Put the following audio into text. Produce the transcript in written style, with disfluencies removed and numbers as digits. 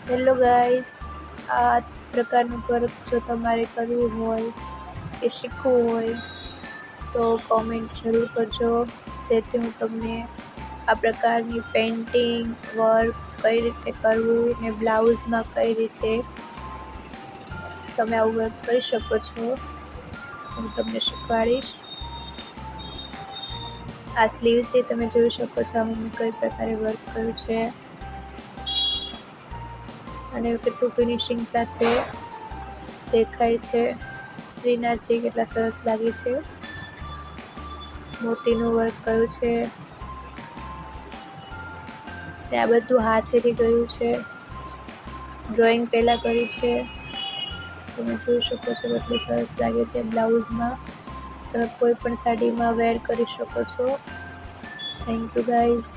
Hello guys, આ પ્રકારનું work જો તમારે કરવું હોય કે શીખવું હોય તો કોમેન્ટ જરૂર કરજો, જેથી હું તમને આ પ્રકારની પેઇન્ટિંગ વર્ક કઈ રીતે કરવું ને બ્લાઉઝમાં કઈ રીતે તમે આવું વર્ક કરી શકો છો હું તમને શીખવાડીશ. આ સ્લીવ્સથી તમે જોઈ શકો છો મેં કઈ પ્રકારે વર્ક કર્યું છે અને કેટલું ફિનિશિંગ સાથે દેખાય છે. શ્રીનાથજી કેટલા સરસ લાગે છે. મોતીનું વર્ક કર્યું છે ને આ બધું હાથેથી ગયું છે. ડ્રોઈંગ પહેલાં કરી છે. તમે જોઈ શકો છો કેટલું સરસ લાગે છે. બ્લાઉઝમાં તમે કોઈ પણ સાડીમાં વેર કરી શકો છો. Thank you guys.